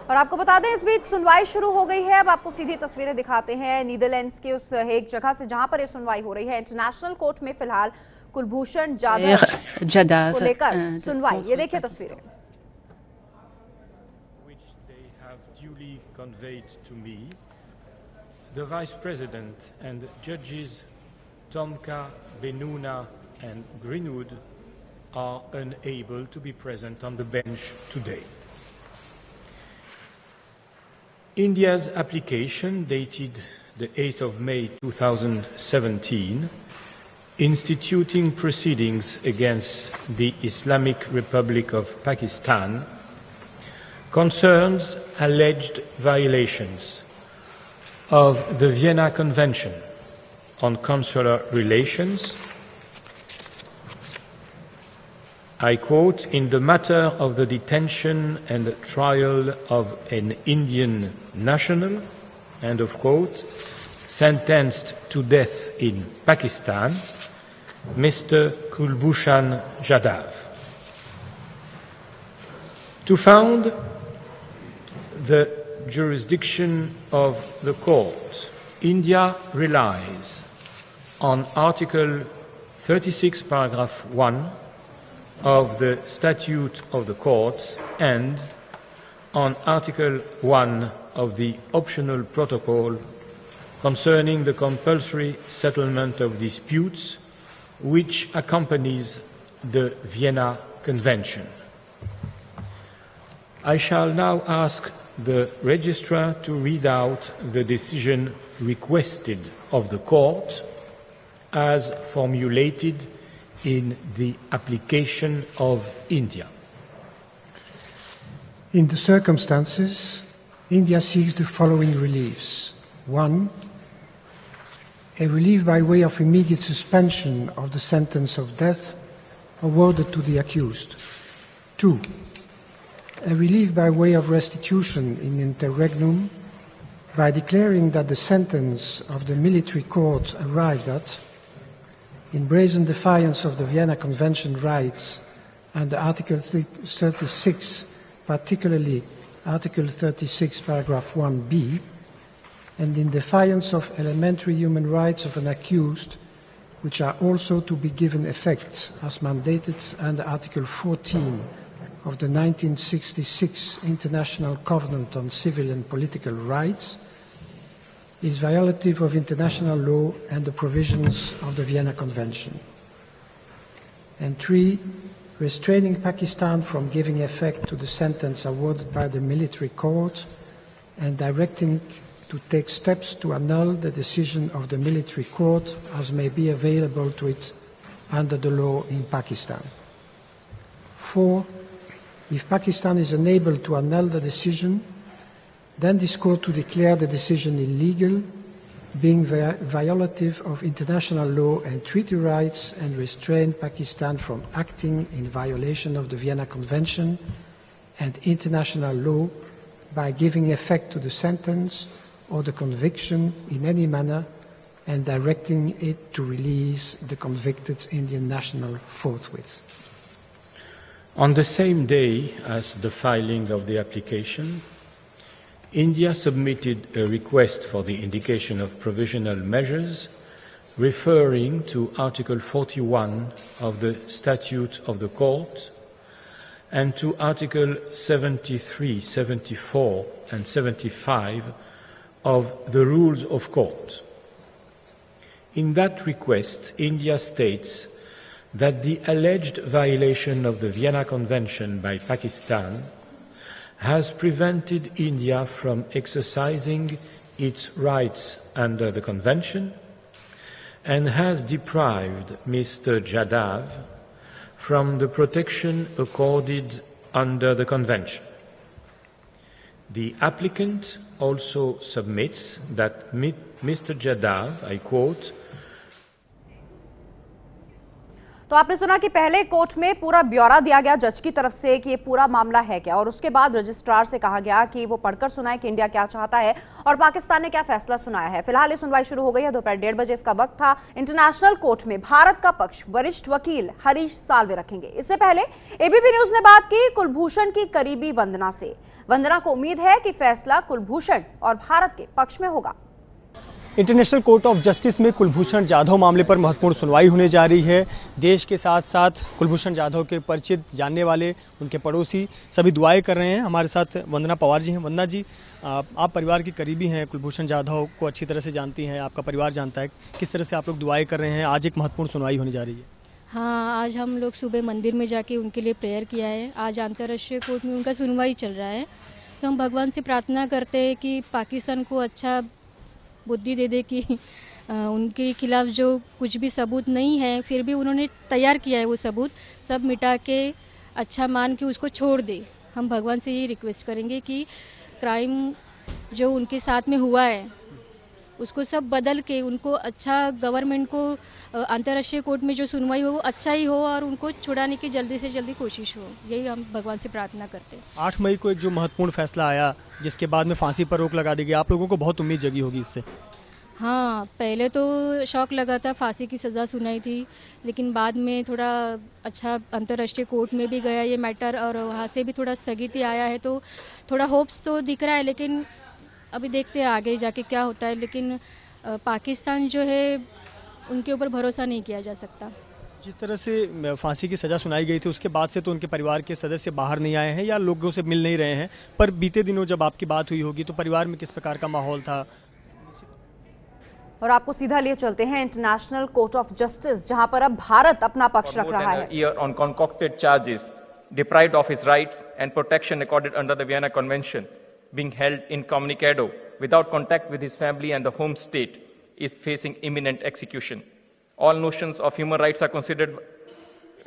और आपको बता दें इस बीच सुनवाई शुरू हो गई है। अब आपको सीधी तस्वीरें दिखाते हैं नीदरलैंड्स के उस हेग जगह से जहां पर ये सुनवाई हो रही है। इंटरनेशनल कोर्ट में फिलहाल कुलभूषण जाधव को लेकर सुनवाई। ये देखिए तस्वीरें। The Vice President and Judges Tomka, Benuna and Greenwood are unable to be present on the bench today. India's application, dated the 8th of May 2017, instituting proceedings against the Islamic Republic of Pakistan, concerns alleged violations of the Vienna Convention on Consular Relations. I quote, "In the matter of the detention and trial of an Indian national," end of quote, "sentenced to death in Pakistan, Mr. Kulbhushan Jadhav. To found the jurisdiction of the court, India relies on Article 36, paragraph 1 of the Statute of the Courts and on Article 1 of the Optional Protocol concerning the compulsory settlement of disputes which accompanies the Vienna Convention. I shall now ask the Registrar to read out the decision requested of the Court as formulated in the application of India. In the circumstances, India seeks the following reliefs. 1. A relief by way of immediate suspension of the sentence of death awarded to the accused. 2. A relief by way of restitution in interregnum by declaring that the sentence of the military court arrived at, in brazen defiance of the Vienna Convention rights and Article 36, particularly Article 36, paragraph 1b, and in defiance of elementary human rights of an accused, which are also to be given effect as mandated under Article 14 of the 1966 International Covenant on Civil and Political Rights, is violative of international law and the provisions of the Vienna Convention. And 3, restraining Pakistan from giving effect to the sentence awarded by the military court and directing to take steps to annul the decision of the military court as may be available to it under the law in Pakistan. 4, if Pakistan is unable to annul the decision, then this court to declare the decision illegal, being violative of international law and treaty rights, and restrain Pakistan from acting in violation of the Vienna Convention and international law by giving effect to the sentence or the conviction in any manner and directing it to release the convicted Indian national forthwith. On the same day as the filing of the application, India submitted a request for the indication of provisional measures referring to Article 41 of the Statute of the Court and to Article 73, 74 and 75 of the Rules of Court. In that request, India states that the alleged violation of the Vienna Convention by Pakistan has prevented India from exercising its rights under the Convention and has deprived Mr. Jadhav from the protection accorded under the Convention. The applicant also submits that Mr. Jadhav, I quote, तो आपने सुना कि पहले court में पूरा ब्यौरा दिया गया जज की तरफ से कि ये पूरा मामला है क्या, और उसके बाद रजिस्ट्रार से कहा गया कि वो पढ़कर सुनाए कि इंडिया क्या चाहता है और पाकिस्तान ने क्या फैसला सुनाया है। फिलहाल ये सुनवाई शुरू हो गई है। दोपहर 1:30 बजे इसका वक्त था। इंटरनेशनल कोर्ट में भारत का पक्ष वरिष्ठ वकील हरीश साल्वे रखेंगे। इससे पहले एबीपी न्यूज ने बात की कुलभूषण की करीबी वंदना से। वंदना को उम्मीद है कि फैसला कुलभूषण और भारत के पक्ष में होगा। इंटरनेशनल कोर्ट ऑफ जस्टिस में कुलभूषण जाधव मामले पर महत्वपूर्ण सुनवाई होने जा रही है। देश के साथ साथ कुलभूषण जाधव के परिचित, जानने वाले, उनके पड़ोसी सभी दुआएं कर रहे हैं। हमारे साथ वंदना पवार जी हैं। वंदना जी, आप परिवार की करीबी हैं, कुलभूषण जाधव को अच्छी तरह से जानती हैं, आपका परिवार जानता है। किस तरह से आप लोग दुआएं कर रहे हैं? आज एक महत्वपूर्ण सुनवाई होने जा रही है। हाँ, आज हम लोग सुबह मंदिर में जाके उनके लिए प्रेयर किया है। आज अंतर्राष्ट्रीय कोर्ट में उनका सुनवाई चल रहा है, तो हम भगवान से प्रार्थना करते हैं कि पाकिस्तान को अच्छा बुद्धि दे दे कि उनके खिलाफ जो कुछ भी सबूत नहीं है, फिर भी उन्होंने तैयार किया है वो सबूत सब मिटा के अच्छा मान के उसको छोड़ दे। हम भगवान से ये रिक्वेस्ट करेंगे कि क्राइम जो उनके साथ में हुआ है उसको सब बदल के उनको अच्छा, गवर्नमेंट को अंतर्राष्ट्रीय कोर्ट में जो सुनवाई हो वो अच्छा ही हो और उनको छुड़ाने की जल्दी से जल्दी कोशिश हो। यही हम भगवान से प्रार्थना करते हैं। 8 मई को एक जो महत्वपूर्ण फैसला आया जिसके बाद में फांसी पर रोक लगा दी गई, आप लोगों को बहुत उम्मीद जगी होगी इससे। हाँ, पहले तो शौक लगा था, फांसी की सज़ा सुनाई थी, लेकिन बाद में थोड़ा अच्छा अंतर्राष्ट्रीय कोर्ट में भी गया ये मैटर और वहाँ से भी थोड़ा स्थगिति आया है, तो थोड़ा होप्स तो दिख रहा है, लेकिन अभी देखते हैं आगे जाके क्या होता है। लेकिन पाकिस्तान जो है उनके ऊपर भरोसा नहीं किया जा सकता। जिस तरह से फांसी की सज़ा सुनाई गई थी उसके बाद से तो उनके परिवार के सदस्य बाहर नहीं आए हैं या लोगों से मिल नहीं रहे हैं, पर बीते दिनों जब आपकी बात हुई होगी तो परिवार में किस प्रकार का माहौल था? और आपको सीधा लिए चलते हैं इंटरनेशनल कोर्ट ऑफ जस्टिस, जहां पर अब भारत अपना पक्ष रख रहा है। On concocted charges, deprived of his rights and protection accorded under the Vienna Convention, being held incommunicado without contact with his family and the home state, is facing imminent execution. All notions of human rights are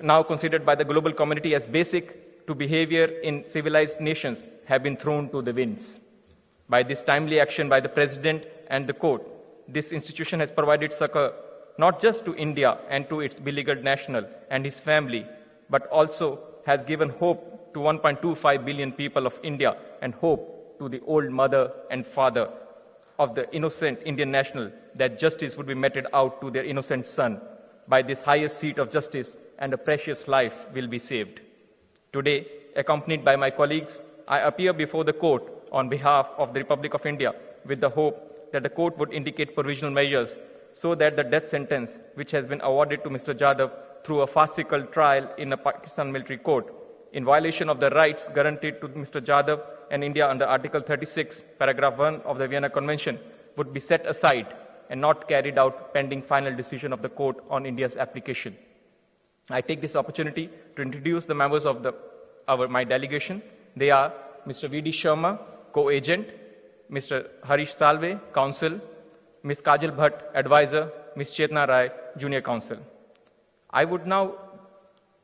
now considered by the global community as basic to behavior in civilized nations have been thrown to the winds. By this timely action by the President and the court, this institution has provided succor not just to India and to its beleaguered national and his family, but also has given hope to 1.25 billion people of India and hope to the old mother and father of the innocent Indian national that justice would be meted out to their innocent son. By this highest seat of justice and a precious life will be saved. Today, accompanied by my colleagues, I appear before the court on behalf of the Republic of India with the hope that the court would indicate provisional measures so that the death sentence which has been awarded to Mr. Jadhav through a farcical trial in a Pakistan military court in violation of the rights guaranteed to Mr. Jadhav and India under Article 36, Paragraph 1 of the Vienna Convention would be set aside and not carried out pending final decision of the court on India's application. I take this opportunity to introduce the members of my delegation. They are Mr. V.D. Sharma, co-agent, Mr. Harish Salve, counsel, Ms. Kajal Bhatt, advisor, Ms. Chetna Rai, junior counsel. I would now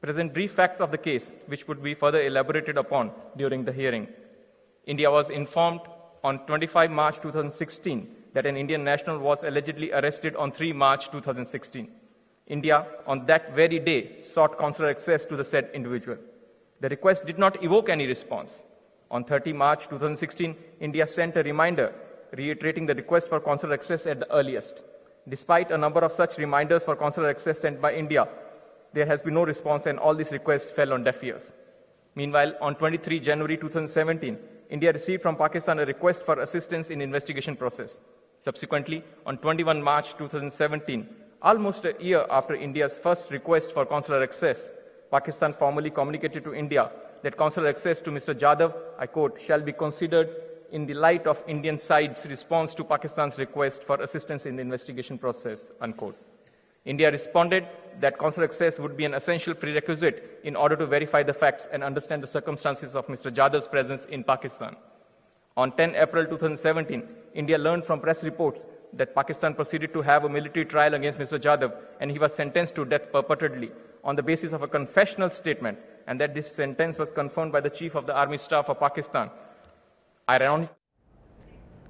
present brief facts of the case, which would be further elaborated upon during the hearing. India was informed on 25 March 2016 that an Indian national was allegedly arrested on 3 March 2016. India, on that very day, sought consular access to the said individual. The request did not evoke any response. On 30 March 2016, India sent a reminder reiterating the request for consular access at the earliest. Despite a number of such reminders for consular access sent by India, there has been no response and all these requests fell on deaf ears. Meanwhile, on 23 January 2017, India received from Pakistan a request for assistance in investigation process. Subsequently, on 21 March 2017, almost a year after India's first request for consular access, Pakistan formally communicated to India that consular access to Mr. Jadhav, I quote, shall be considered in the light of Indian side's response to Pakistan's request for assistance in the investigation process, unquote. India responded that consular access would be an essential prerequisite in order to verify the facts and understand the circumstances of Mr. Jadhav's presence in Pakistan. On 10 April 2017, India learned from press reports that Pakistan proceeded to have a military trial against Mr. Jadhav and he was sentenced to death purportedly on the basis of a confessional statement, and that this sentence was confirmed by the Chief of the Army Staff of Pakistan.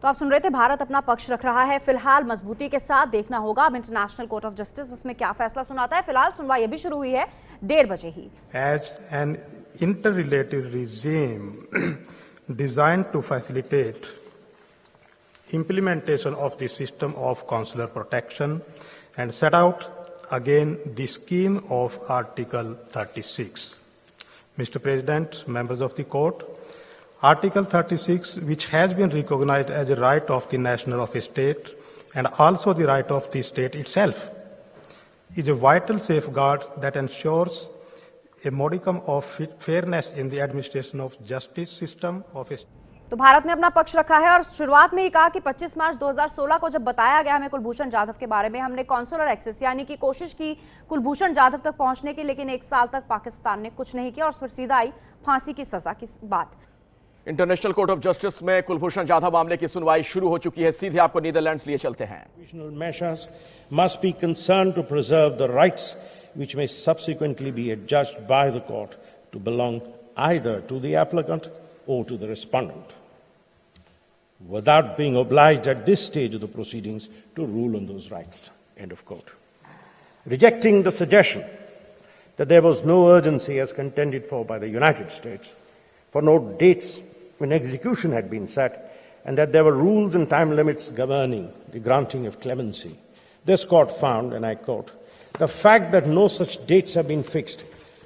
तो आप सुन रहे थे, भारत अपना पक्ष रख रहा है फिलहाल मजबूती के साथ। देखना होगा अब इंटरनेशनल कोर्ट ऑफ जस्टिस इसमें क्या फैसला सुनाता है। फिलहाल सुनवाई अभी शुरू हुई है 1:30 बजे ही। As an interrelated regime designed to facilitate implementation of the system of consular protection and set out again the scheme of Article 36. Mr. President, members of the court, Article 36, which has been recognized as a right of the national of a state and also the right of the state itself, is a vital safeguard that ensures a modicum of fairness in the administration of justice system of a state. तो भारत ने अपना पक्ष रखा है और शुरुआत में ही कहा कि 25 मार्च 2016 को जब बताया गया हमें कुलभूषण जाधव के बारे में, हमने कॉन्सुलर एक्सेस यानी कि कोशिश की कुलभूषण जाधव तक पहुंचने की, लेकिन 1 साल तक पाकिस्तान ने कुछ नहीं किया और फिर सीधा आई फांसी की सजा की बात। इंटरनेशनल कोर्ट ऑफ जस्टिस में कुलभूषण जाधव मामले की सुनवाई शुरू हो चुकी है। सीधे आपको नीदरलैंड्स लिए चलते हैं। Measures must be concerned to preserve the rights which may subsequently be adjudged by the court to belong either to the applicant or to the respondent, without being obliged at this stage of the proceedings to rule on those rights. End of quote. Rejecting the suggestion that there was no urgency as contended for by the United States, for no dates when execution had been set, and that there were rules and time limits governing the granting of clemency, this court found, and I quote, "The fact that no such dates have been fixed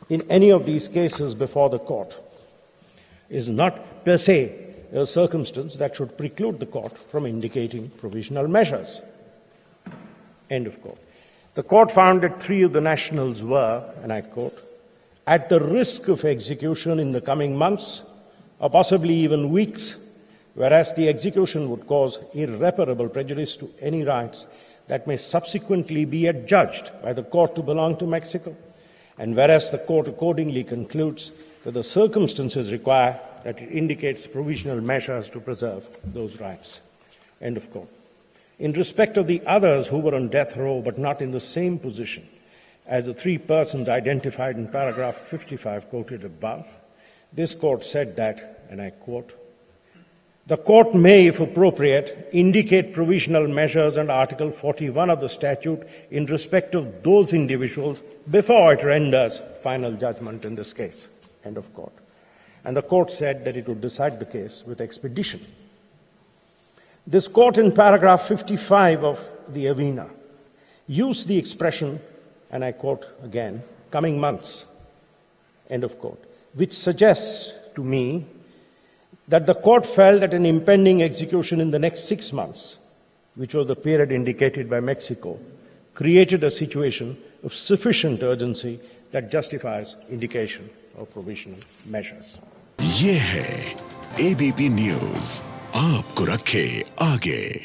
in any of these cases before the court is not per se a circumstance that should preclude the court from indicating provisional measures." End of quote. The court found that 3 of the nationals were, and I quote, "at the risk of execution in the coming months or possibly even weeks, whereas the execution would cause irreparable prejudice to any rights that may subsequently be adjudged by the court to belong to Mexico, and whereas the court accordingly concludes that the circumstances require that it indicates provisional measures to preserve those rights." End of quote. In respect of the others who were on death row but not in the same position as the 3 persons identified in paragraph 55 quoted above, this court said that, and I quote, "The court may, if appropriate, indicate provisional measures under Article 41 of the statute in respect of those individuals before it renders final judgment in this case." End of quote. And the court said that it would decide the case with expedition. This court in paragraph 55 of the Avena used the expression, and I quote again, "coming months," end of quote, which suggests to me that the court felt that an impending execution in the next 6 months, which was the period indicated by Mexico, created a situation of sufficient urgency that justifies indication of provisional measures. ये है ABP news, आपको रखे आगे।